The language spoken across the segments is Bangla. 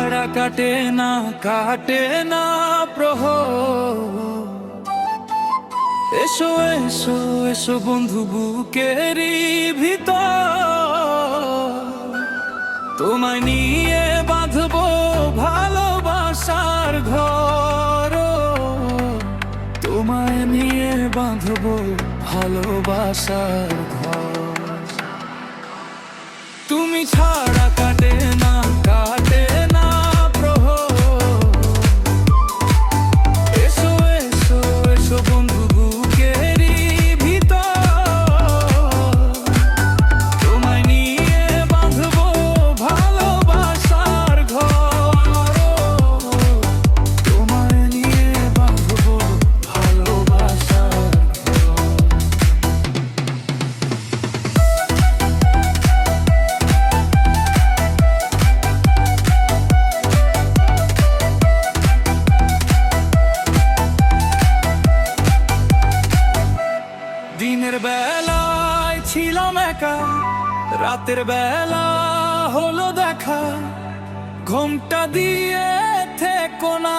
ছাড়া কাটে না প্রহর। এসো এসো এসো বন্ধু বুকেরই ভিতর, তোমায় নিয়ে বাঁধবো ভালোবাসার ঘর। তোমায় নিয়ে বাঁধবো ভালোবাসার ঘর। তুমি ছাড়া কাটে না প্রহর। এসো এসো এসো বন্ধু বুকেরই ভিতর, তোমায় নিয়ে বাঁধবো ভালোবাসার ঘর। তোমায় নিয়ে বাঁধবো ভালোবাসার ঘর। দিনের বেলায় ছিলাম একা, রাতের বেলা হলো দেখা। ঘোমটা দিয়ে থেকো না,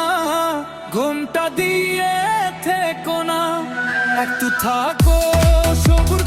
ঘোমটা দিয়ে থেকো না, একটু থাকো সবুর